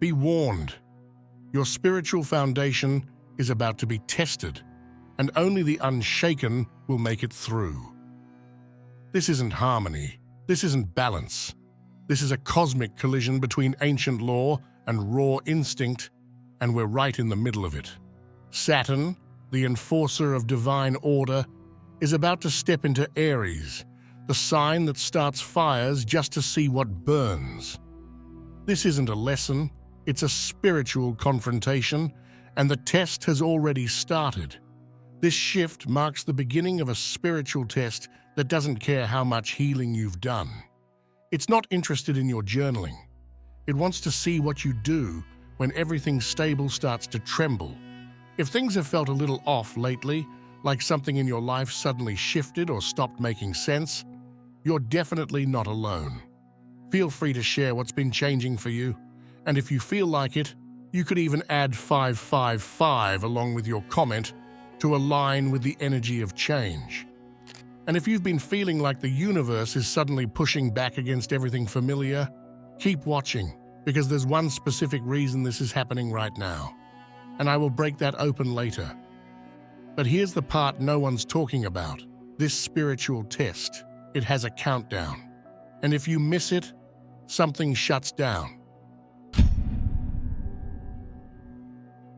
Be warned. Your spiritual foundation is about to be tested, and only the unshaken will make it through. This isn't harmony. This isn't balance. This is a cosmic collision between ancient law and raw instinct, and we're right in the middle of it. Saturn, the enforcer of divine order, is about to step into Aries, the sign that starts fires just to see what burns. This isn't a lesson, it's a spiritual confrontation, and the test has already started. This shift marks the beginning of a spiritual test that doesn't care how much healing you've done. It's not interested in your journaling. It wants to see what you do when everything stable starts to tremble. If things have felt a little off lately, like something in your life suddenly shifted or stopped making sense, you're definitely not alone. Feel free to share what's been changing for you, and if you feel like it, you could even add 555 along with your comment to align with the energy of change. And if you've been feeling like the universe is suddenly pushing back against everything familiar, keep watching, because there's one specific reason this is happening right now. And I will break that open later. But here's the part no one's talking about. This spiritual test, it has a countdown. And if you miss it, something shuts down.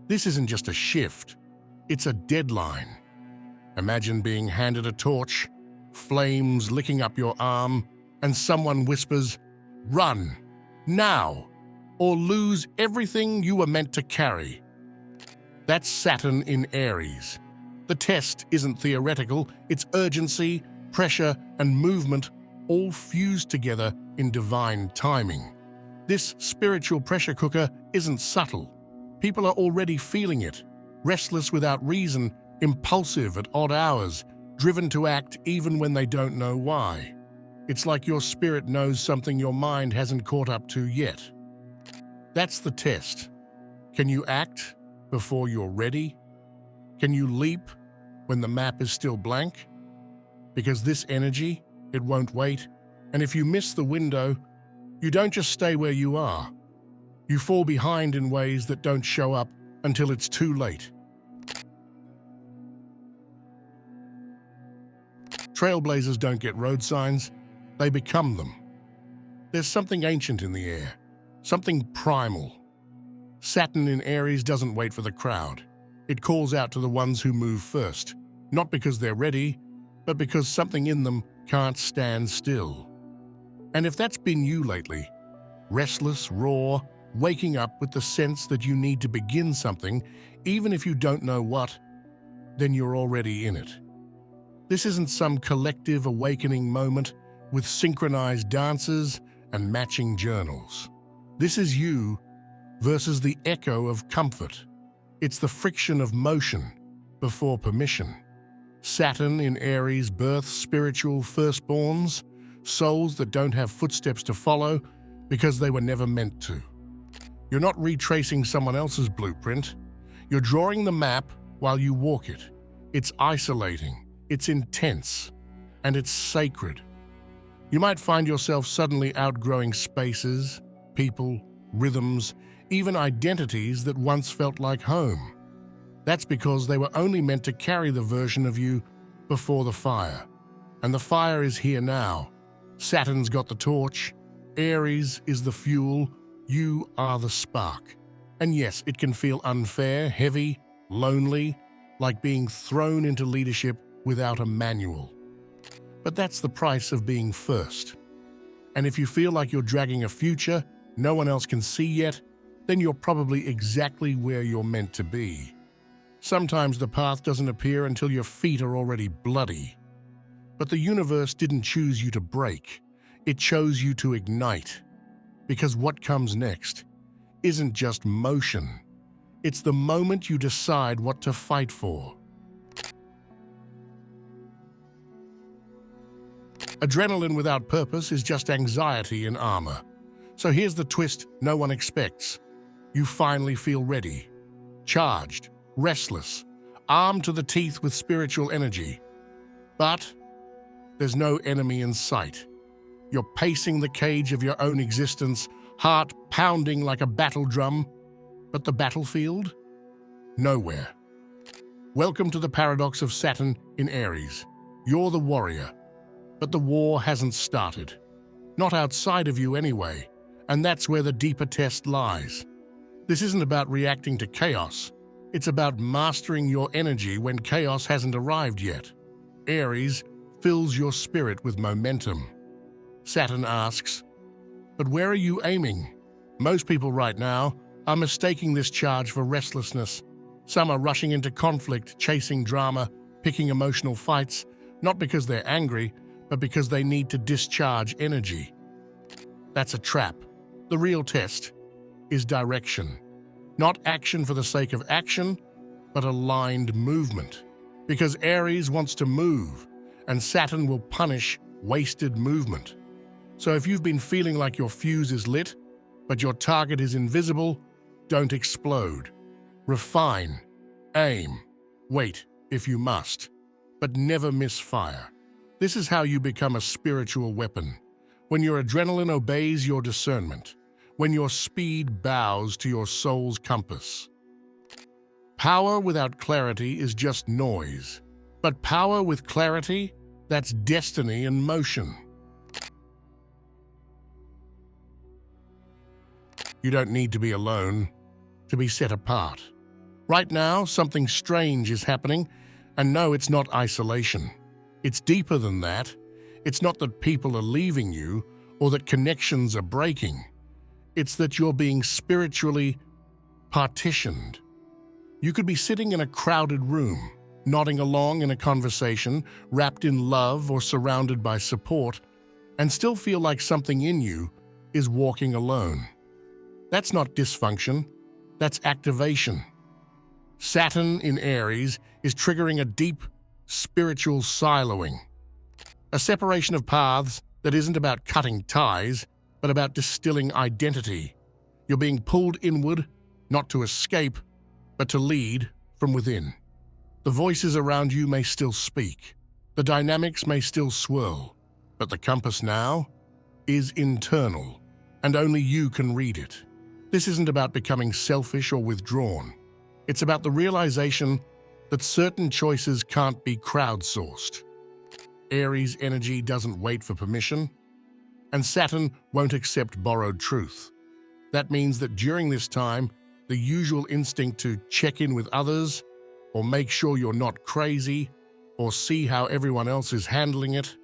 This isn't just a shift, it's a deadline. Imagine being handed a torch, flames licking up your arm, and someone whispers, "Run, now, or lose everything you were meant to carry." That's Saturn in Aries. The test isn't theoretical, it's urgency, pressure, and movement all fused together in divine timing. This spiritual pressure cooker isn't subtle. People are already feeling it, restless without reason, impulsive at odd hours, driven to act even when they don't know why. It's like your spirit knows something your mind hasn't caught up to yet. That's the test. Can you act before you're ready? Can you leap when the map is still blank? Because this energy, it won't wait, and if you miss the window, you don't just stay where you are. You fall behind in ways that don't show up until it's too late. Trailblazers don't get road signs, they become them. There's something ancient in the air, something primal. Saturn in Aries doesn't wait for the crowd. It calls out to the ones who move first, not because they're ready, but because something in them can't stand still. And if that's been you lately, restless, raw, waking up with the sense that you need to begin something, even if you don't know what, then you're already in it. This isn't some collective awakening moment with synchronized dances and matching journals. This is you versus the echo of comfort. It's the friction of motion before permission. Saturn in Aries births spiritual firstborns, souls that don't have footsteps to follow because they were never meant to. You're not retracing someone else's blueprint. You're drawing the map while you walk it. It's isolating, it's intense, and it's sacred. You might find yourself suddenly outgrowing spaces, people, rhythms, even identities that once felt like home. That's because they were only meant to carry the version of you before the fire. And the fire is here now. Saturn's got the torch, Aries is the fuel, you are the spark. And yes, it can feel unfair, heavy, lonely, like being thrown into leadership without a manual. But that's the price of being first. And if you feel like you're dragging a future no one else can see yet, then you're probably exactly where you're meant to be. Sometimes the path doesn't appear until your feet are already bloody. But the universe didn't choose you to break. It chose you to ignite. Because what comes next isn't just motion. It's the moment you decide what to fight for. Adrenaline without purpose is just anxiety in armor. So here's the twist no one expects. You finally feel ready, charged, restless, armed to the teeth with spiritual energy. But there's no enemy in sight. You're pacing the cage of your own existence, heart pounding like a battle drum, but the battlefield? Nowhere. Welcome to the paradox of Saturn in Aries. You're the warrior, but the war hasn't started. Not outside of you anyway, and that's where the deeper test lies. This isn't about reacting to chaos. It's about mastering your energy when chaos hasn't arrived yet. Aries fills your spirit with momentum. Saturn asks, but where are you aiming? Most people right now are mistaking this charge for restlessness. Some are rushing into conflict, chasing drama, picking emotional fights, not because they're angry, but because they need to discharge energy. That's a trap. The real test is direction. Not action for the sake of action, but aligned movement. Because Aries wants to move, and Saturn will punish wasted movement. So if you've been feeling like your fuse is lit, but your target is invisible, don't explode. Refine, aim, wait if you must, but never misfire. This is how you become a spiritual weapon. When your adrenaline obeys your discernment, when your speed bows to your soul's compass. Power without clarity is just noise, but power with clarity, that's destiny in motion. You don't need to be alone to be set apart. Right now, something strange is happening, and no, it's not isolation. It's deeper than that. It's not that people are leaving you or that connections are breaking. It's that you're being spiritually partitioned. You could be sitting in a crowded room, nodding along in a conversation, wrapped in love or surrounded by support, and still feel like something in you is walking alone. That's not dysfunction, that's activation. Saturn in Aries is triggering a deep spiritual siloing, a separation of paths that isn't about cutting ties, but about distilling identity. You're being pulled inward, not to escape, but to lead from within. The voices around you may still speak, the dynamics may still swirl, but the compass now is internal, and only you can read it. This isn't about becoming selfish or withdrawn. It's about the realization that certain choices can't be crowdsourced. Aries energy doesn't wait for permission, and Saturn won't accept borrowed truth. That means that during this time, the usual instinct to check in with others, or make sure you're not crazy, or see how everyone else is handling it,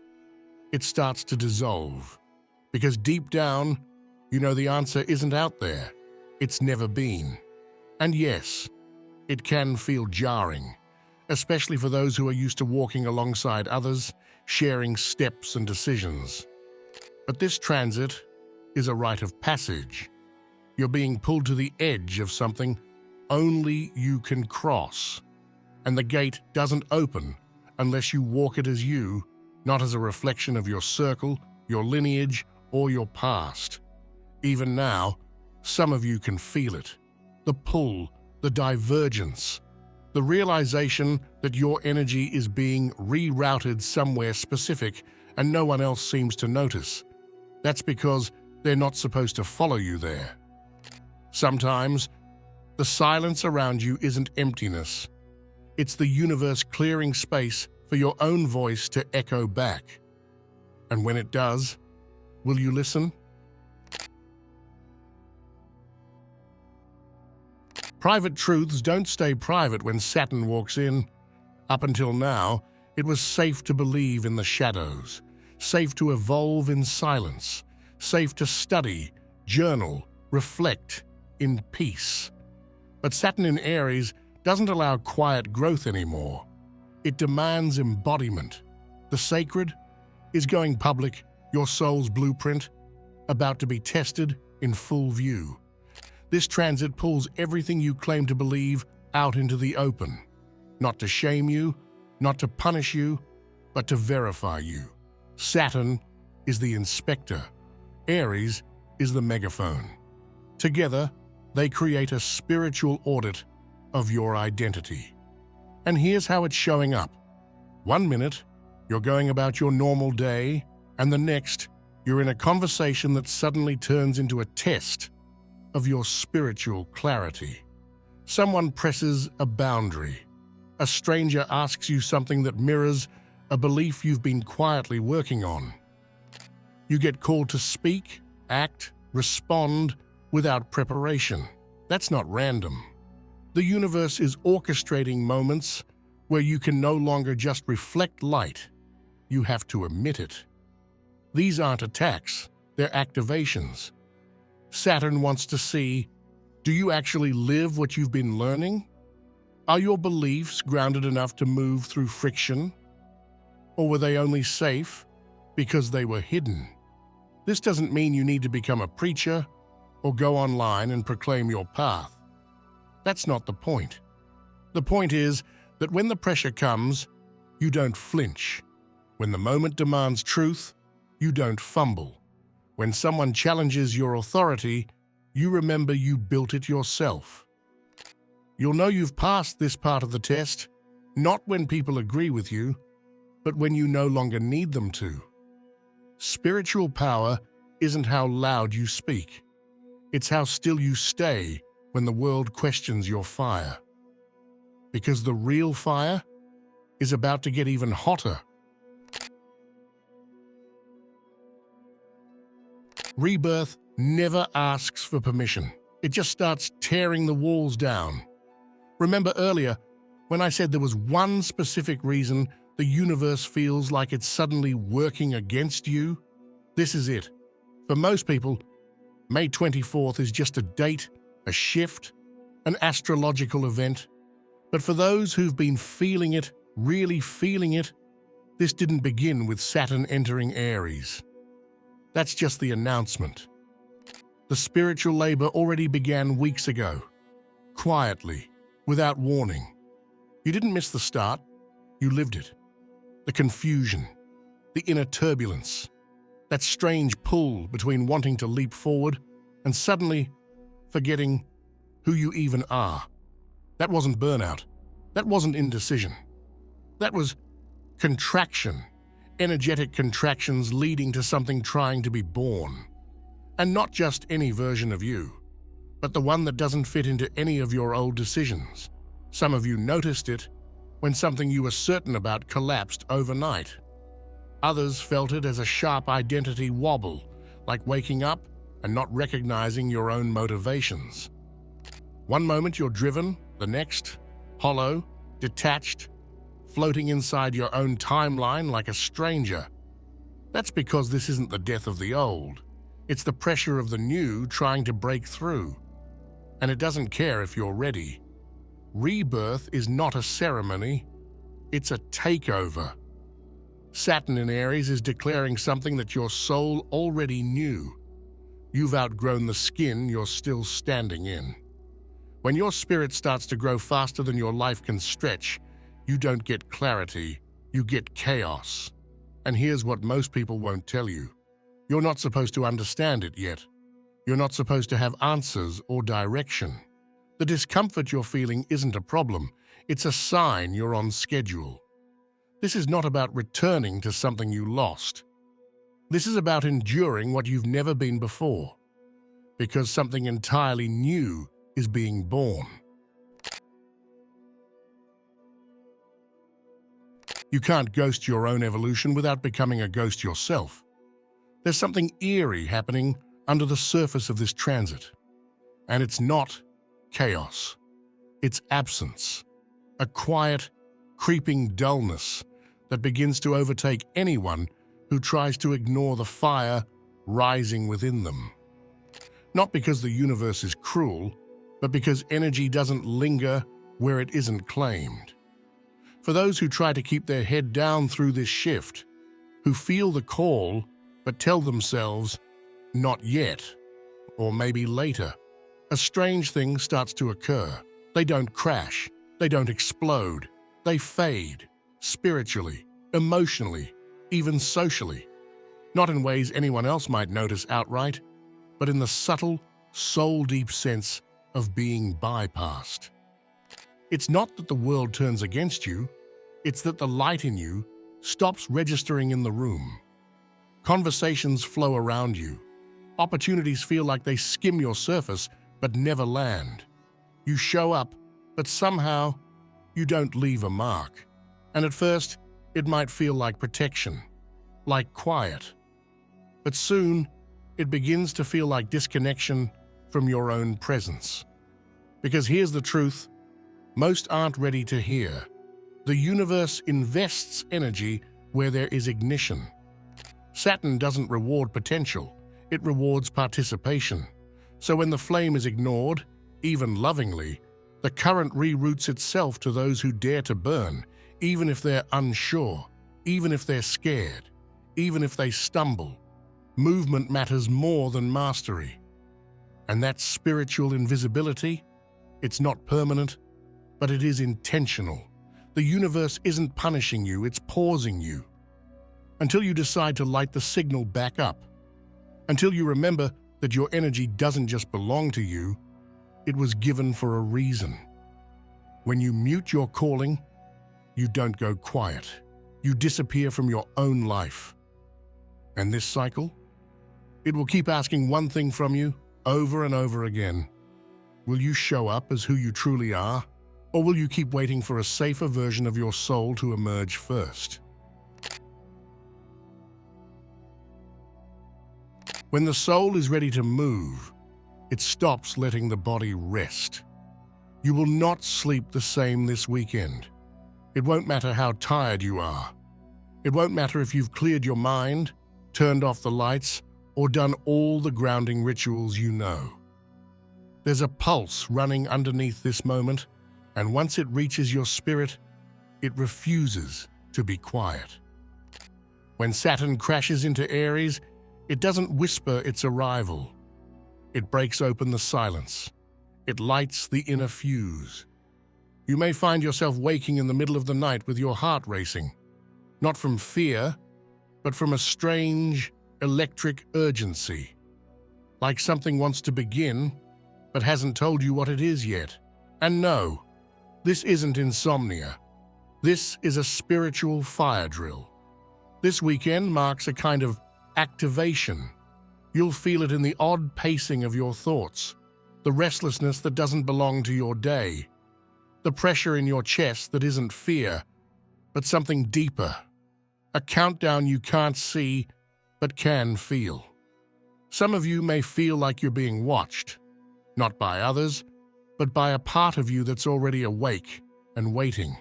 it starts to dissolve. Because deep down, you know the answer isn't out there. It's never been. And yes, it can feel jarring, especially for those who are used to walking alongside others, sharing steps and decisions. But this transit is a rite of passage. You're being pulled to the edge of something only you can cross. And the gate doesn't open unless you walk it as you, not as a reflection of your circle, your lineage, or your past. Even now, some of you can feel it. The pull, the divergence, the realization that your energy is being rerouted somewhere specific and no one else seems to notice. That's because they're not supposed to follow you there. Sometimes, the silence around you isn't emptiness. It's the universe clearing space for your own voice to echo back. And when it does, will you listen? Private truths don't stay private when Saturn walks in. Up until now, it was safe to believe in the shadows, safe to evolve in silence, safe to study, journal, reflect in peace. But Saturn in Aries doesn't allow quiet growth anymore. It demands embodiment. The sacred is going public, your soul's blueprint, about to be tested in full view. This transit pulls everything you claim to believe out into the open, not to shame you, not to punish you, but to verify you. Saturn is the inspector. Aries is the megaphone. Together, they create a spiritual audit of your identity. And here's how it's showing up. 1 minute, you're going about your normal day, and the next, You're in a conversation that suddenly turns into a test of your spiritual clarity. Someone presses a boundary. A stranger asks you something that mirrors a belief you've been quietly working on. You get called to speak, act, respond without preparation. That's not random. The universe is orchestrating moments where you can no longer just reflect light. You have to emit it. These aren't attacks, they're activations. Saturn wants to see, do you actually live what you've been learning? Are your beliefs grounded enough to move through friction? Or were they only safe because they were hidden? This doesn't mean you need to become a preacher or go online and proclaim your path. That's not the point. The point is that when the pressure comes, you don't flinch. When the moment demands truth, you don't fumble. When someone challenges your authority, you remember you built it yourself. You'll know you've passed this part of the test, not when people agree with you, but when you no longer need them to. Spiritual power isn't how loud you speak. It's how still you stay when the world questions your fire. Because the real fire is about to get even hotter. Rebirth never asks for permission. It just starts tearing the walls down. Remember earlier when I said there was one specific reason the universe feels like it's suddenly working against you? This is it. For most people, May 24th is just a date, a shift, an astrological event. But for those who've been feeling it, really feeling it, this didn't begin with Saturn entering Aries. That's just the announcement. The spiritual labor already began weeks ago, quietly, without warning. You didn't miss the start, you lived it. The confusion, the inner turbulence, that strange pull between wanting to leap forward and suddenly forgetting who you even are. That wasn't burnout. That wasn't indecision. That was contraction, energetic contractions leading to something trying to be born. And not just any version of you, but the one that doesn't fit into any of your old decisions. Some of you noticed it when something you were certain about collapsed overnight. Others felt it as a sharp identity wobble, like waking up and not recognizing your own motivations. One moment you're driven, the next, hollow, detached, floating inside your own timeline like a stranger. That's because this isn't the death of the old. It's the pressure of the new trying to break through. And it doesn't care if you're ready. Rebirth is not a ceremony, it's a takeover. Saturn in Aries is declaring something that your soul already knew. You've outgrown the skin you're still standing in. When your spirit starts to grow faster than your life can stretch, you don't get clarity, you get chaos. And here's what most people won't tell you. You're not supposed to understand it yet. You're not supposed to have answers or direction. The discomfort you're feeling isn't a problem. It's a sign you're on schedule. This is not about returning to something you lost. This is about enduring what you've never been before, because something entirely new is being born. You can't ghost your own evolution without becoming a ghost yourself. There's something eerie happening under the surface of this transit. And it's not chaos. It's absence. A quiet, creeping dullness that begins to overtake anyone who tries to ignore the fire rising within them. Not because the universe is cruel, but because energy doesn't linger where it isn't claimed. For those who try to keep their head down through this shift, who feel the call but tell themselves, not yet, or maybe later, a strange thing starts to occur. They don't crash, they don't explode, they fade, spiritually, emotionally, even socially. Not in ways anyone else might notice outright, but in the subtle, soul-deep sense of being bypassed. It's not that the world turns against you, it's that the light in you stops registering in the room. Conversations flow around you. Opportunities feel like they skim your surface but never land. You show up, but somehow you don't leave a mark. And at first, it might feel like protection, like quiet. But soon, it begins to feel like disconnection from your own presence. Because here's the truth, most aren't ready to hear. The universe invests energy where there is ignition. Saturn doesn't reward potential, it rewards participation. So when the flame is ignored, even lovingly, the current reroutes itself to those who dare to burn, even if they're unsure, even if they're scared, even if they stumble. Movement matters more than mastery. And that spiritual invisibility, it's not permanent, but it is intentional. The universe isn't punishing you, it's pausing you. Until you decide to light the signal back up. Until you remember that your energy doesn't just belong to you, it was given for a reason. When you mute your calling, you don't go quiet. You disappear from your own life. And this cycle? It will keep asking one thing from you over and over again. Will you show up as who you truly are? Or will you keep waiting for a safer version of your soul to emerge first? When the soul is ready to move, it stops letting the body rest. You will not sleep the same this weekend. It won't matter how tired you are. It won't matter if you've cleared your mind, turned off the lights, or done all the grounding rituals you know. There's a pulse running underneath this moment, and once it reaches your spirit, it refuses to be quiet. When Saturn crashes into Aries, it doesn't whisper its arrival. It breaks open the silence. It lights the inner fuse. You may find yourself waking in the middle of the night with your heart racing, not from fear, but from a strange, electric urgency. Like something wants to begin, but hasn't told you what it is yet. And no, this isn't insomnia. This is a spiritual fire drill. This weekend marks a kind of activation. You'll feel it in the odd pacing of your thoughts, the restlessness that doesn't belong to your day, the pressure in your chest that isn't fear, but something deeper, a countdown you can't see but can feel. Some of you may feel like you're being watched, not by others, but by a part of you that's already awake and waiting.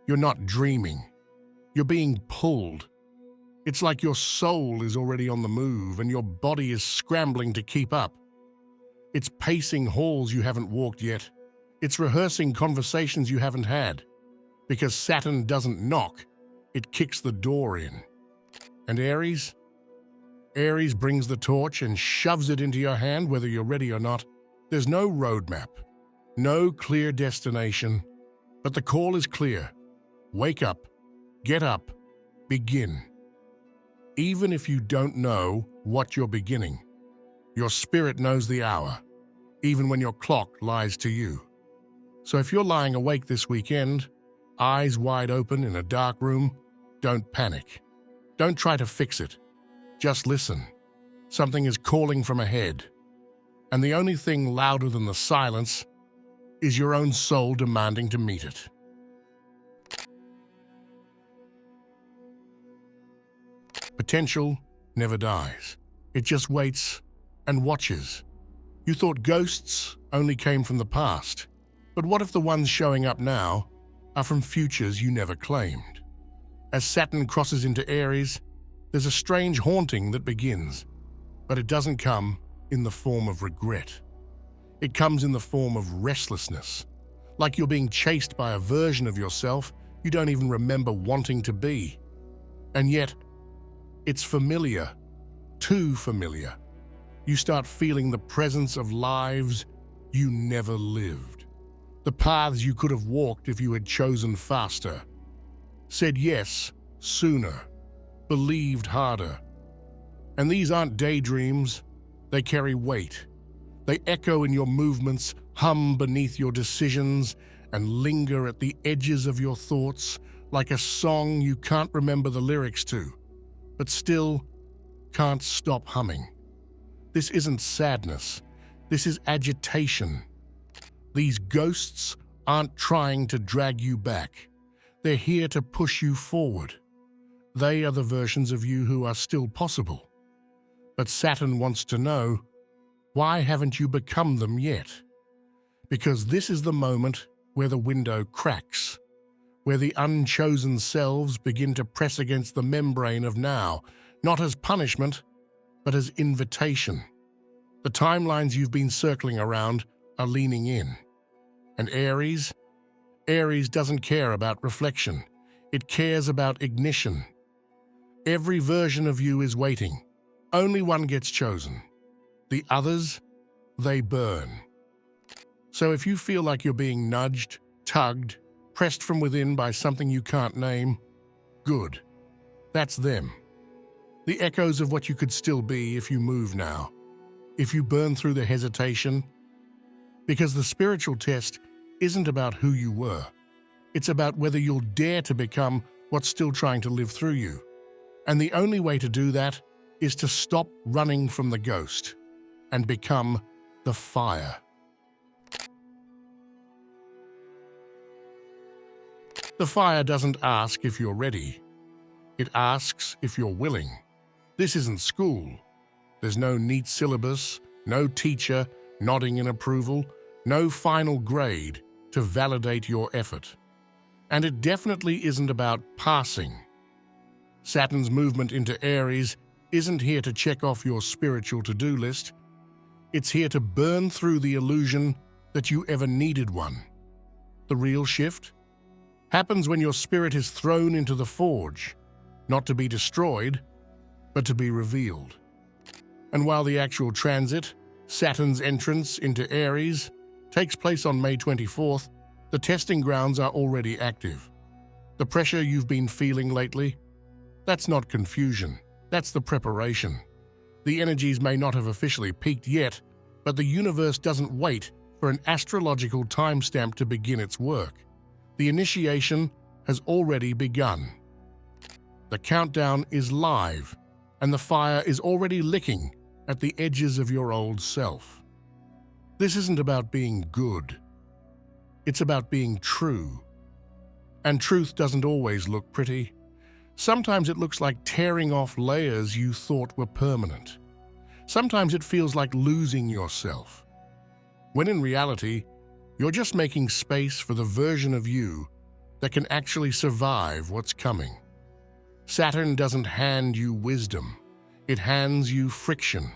You're not dreaming. You're being pulled. It's like your soul is already on the move and your body is scrambling to keep up. It's pacing halls you haven't walked yet. It's rehearsing conversations you haven't had. Because Saturn doesn't knock, it kicks the door in. And Aries? Aries brings the torch and shoves it into your hand whether you're ready or not. There's no roadmap, no clear destination, but the call is clear. Wake up, get up, begin. Even if you don't know what you're beginning, your spirit knows the hour, even when your clock lies to you. So if you're lying awake this weekend, eyes wide open in a dark room, don't panic. Don't try to fix it. Just listen. Something is calling from ahead. And the only thing louder than the silence is your own soul demanding to meet it. Potential never dies. It just waits and watches. You thought ghosts only came from the past, but what if the ones showing up now are from futures you never claimed? As Saturn crosses into Aries, there's a strange haunting that begins, but it doesn't come in the form of regret. It comes in the form of restlessness, like you're being chased by a version of yourself you don't even remember wanting to be. And yet, it's familiar, too familiar. You start feeling the presence of lives you never lived. The paths you could have walked if you had chosen faster, said yes sooner, believed harder. And these aren't daydreams, they carry weight. They echo in your movements, hum beneath your decisions, and linger at the edges of your thoughts like a song you can't remember the lyrics to, but still can't stop humming. This isn't sadness. This is agitation. These ghosts aren't trying to drag you back. They're here to push you forward. They are the versions of you who are still possible. But Saturn wants to know, why haven't you become them yet? Because this is the moment where the window cracks, where the unchosen selves begin to press against the membrane of now, not as punishment, but as invitation. The timelines you've been circling around are leaning in. And Aries doesn't care about reflection. It cares about ignition. Every version of you is waiting. Only one gets chosen. The others, they burn. So if you feel like you're being nudged, tugged, pressed from within by something you can't name, good. That's them. The echoes of what you could still be if you move now. If you burn through the hesitation. Because the spiritual test isn't about who you were. It's about whether you'll dare to become what's still trying to live through you. And the only way to do that is to stop running from the ghost and become the fire. The fire doesn't ask if you're ready. It asks if you're willing. This isn't school. There's no neat syllabus, no teacher nodding in approval, no final grade to validate your effort. And it definitely isn't about passing. Saturn's movement into Aries isn't here to check off your spiritual to-do list. It's here to burn through the illusion that you ever needed one. The real shift happens when your spirit is thrown into the forge, not to be destroyed, but to be revealed. And while the actual transit, Saturn's entrance into Aries, takes place on May 24th, the testing grounds are already active. The pressure you've been feeling lately, that's not confusion, that's the preparation. The energies may not have officially peaked yet, but the universe doesn't wait for an astrological timestamp to begin its work. The initiation has already begun. The countdown is live, and the fire is already licking at the edges of your old self. This isn't about being good. It's about being true. And truth doesn't always look pretty. Sometimes it looks like tearing off layers you thought were permanent. Sometimes it feels like losing yourself. When in reality, you're just making space for the version of you that can actually survive what's coming. Saturn doesn't hand you wisdom. It hands you friction.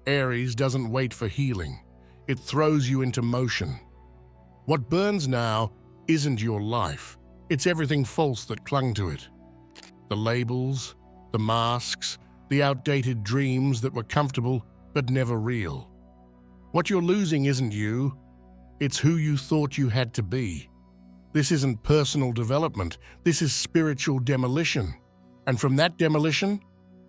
Aries doesn't wait for healing. It throws you into motion. What burns now isn't your life. It's everything false that clung to it. The labels, the masks, the outdated dreams that were comfortable but never real. What you're losing isn't you. It's who you thought you had to be. This isn't personal development. This is spiritual demolition. And from that demolition,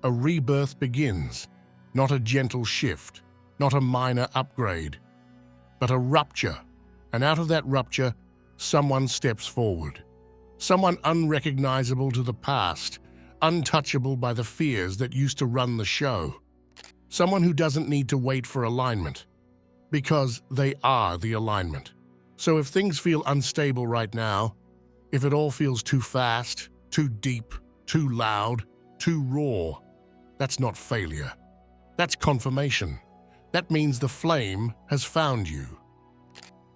a rebirth begins. Not a gentle shift, not a minor upgrade, but a rupture. And out of that rupture, someone steps forward. Someone unrecognizable to the past, untouchable by the fears that used to run the show. Someone who doesn't need to wait for alignment, because they are the alignment. So if things feel unstable right now, if it all feels too fast, too deep, too loud, too raw, that's not failure. That's confirmation. That means the flame has found you.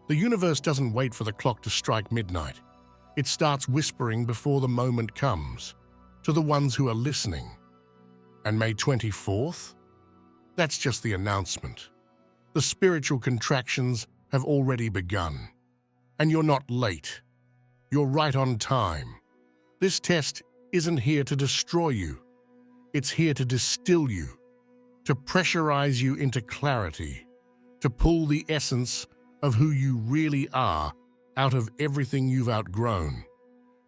The universe doesn't wait for the clock to strike midnight. It starts whispering before the moment comes, to the ones who are listening. And May 24th? That's just the announcement. The spiritual contractions have already begun. And you're not late. You're right on time. This test isn't here to destroy you. It's here to distill you, to pressurize you into clarity, to pull the essence of who you really are out of everything you've outgrown.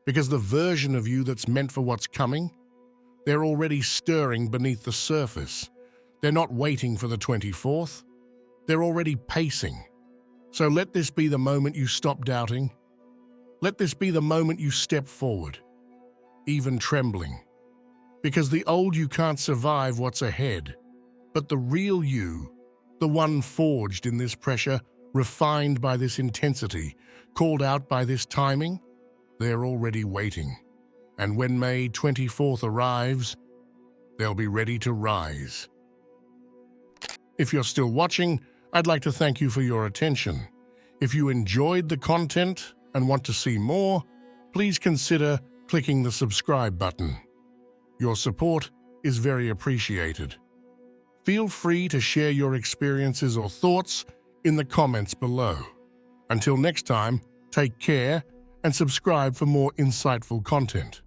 Because the version of you that's meant for what's coming, they're already stirring beneath the surface. They're not waiting for the 24th. They're already pacing. So let this be the moment you stop doubting. Let this be the moment you step forward, even trembling, Because the old you can't survive what's ahead, but the real you, the one forged in this pressure, refined by this intensity, called out by this timing, they're already waiting. And when May 24th arrives, they'll be ready to rise. If you're still watching, I'd like to thank you for your attention. If you enjoyed the content and want to see more, please consider clicking the subscribe button. Your support is very appreciated. Feel free to share your experiences or thoughts in the comments below. Until next time, take care and subscribe for more insightful content.